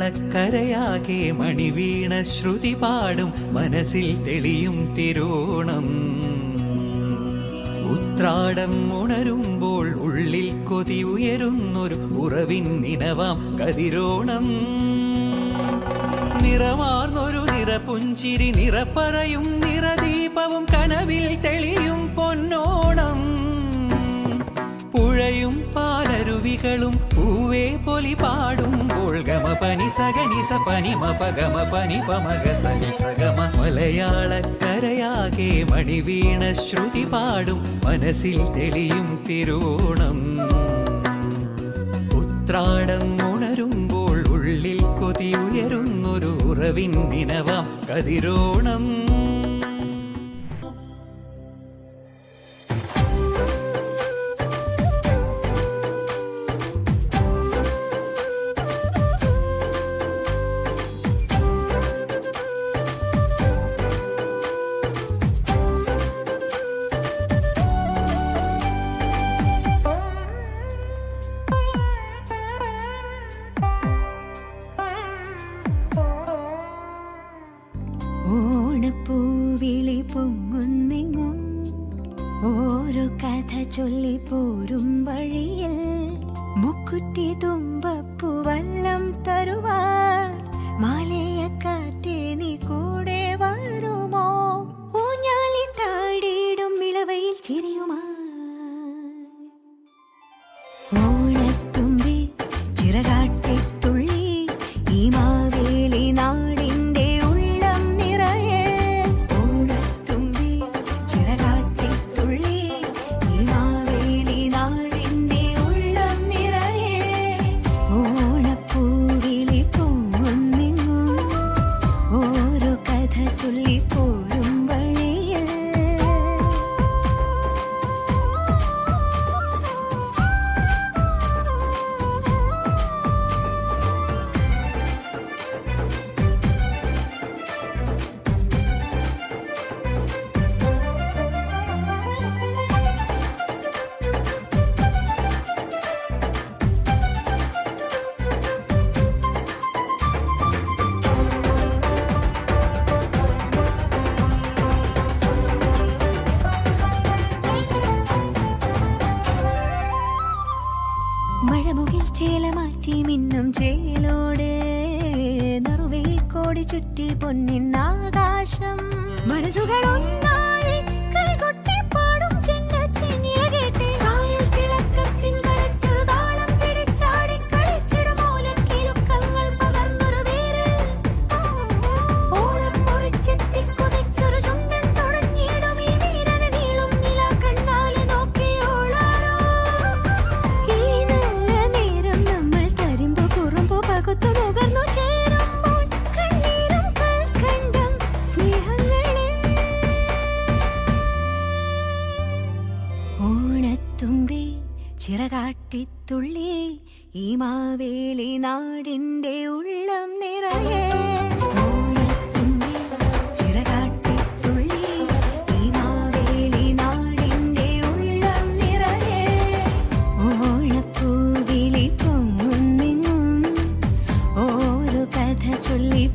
മലയാളക്കരയാകെ മണിവീണ ശ്രുതി പാടും മനസ്സിൽ തെളിയും തിരുവോണം. ഉത്രാടം ഉണരുമ്പോൾ ഉള്ളിൽ കൊതി ഉയരുന്നൊരു ഉറവിൻ നിനവാം കതിരോണം. നിറമാർന്നൊരു നിറപുഞ്ചിരി നിറപ്പറയും നിറദീപവും കനവിൽ തെളിയും പൊന്നോണം. പുഴയും പാലരുവികളും പൂവേ പൊലി പാടുമ്പോൾ ഗമ പനി സഗനി സ പനി മപ ഗമ പനി പമഗ സനി സഗമ. മലയാളക്കരയാകെ മണിവീണ ശ്രുതി പാടും മനസ്സിൽ തെളിയും തിരുവോണം. ഉത്രാടം ഉണരുമ്പോൾ ഉള്ളിൽ കൊതി ഉയരുന്നൊരു ഉറവിൻ നിനവാം കതിരോണം. ഓണപ്പൂവിളി പൊങ്ങുന്നെങ്ങും ഓരോ കഥ ചൊല്ലി പോരും വഴിയിൽ മുക്കുറ്റി തുമ്പപ്പൂ വല്ലം തരുവാൻ മാലയക്കാറ്റേ നീ കൂടെ വരുമോ? ഊഞ്ഞാലിട്ടാടിയിടും ഇളവയിൽ ചിരിയുമാ ഓണത്തുമ്പി ചിറകാട്ടിത്തുള്ളി ഈ മാവേലി നാടിന്റെ മഴമുകിൽ ചേല മാറ്റി മിന്നും ചേലോട് നറുവയിൽ കോടി ചുറ്റി പൊന്നിന്നാകാശം മനസ്സുകൾ ഒന്നായി കൈകൊട്ടി പാടും ചെണ്ടച്ചെന്നിയ കേട്ട് കായൽ തിളക്കത്തിൻ കരയ്ക്കൊരു താളം പിടിച്ചാടി കളിച്ചിടും ഓലക്കിലുക്കങ്ങൾ പകർന്നൊരു വീരൽ ഓണം മുറിച്ചെത്തി കുതിച്ചൊരു ചുണ്ടൻ തുടങ്ങിയിടും ഈ വീരനെ നീളും നില കണ്ണാലെ നോക്കിയോളാരോ. ഓണത്തുമ്പി ചിറകാട്ടിത്തുള്ളി ഈ മാവേലി നാടിന്റെ ഉള്ളം നിറയെ. ഓണത്തുമ്പി ചിറകാട്ടിത്തുള്ളി ഈ മാവേലി നാടിന്റെ ഉള്ളം നിറയെ. ഓണപ്പൂവിളി പൊങ്ങുന്നെങ്ങും ഓരോ കഥ ചൊല്ലി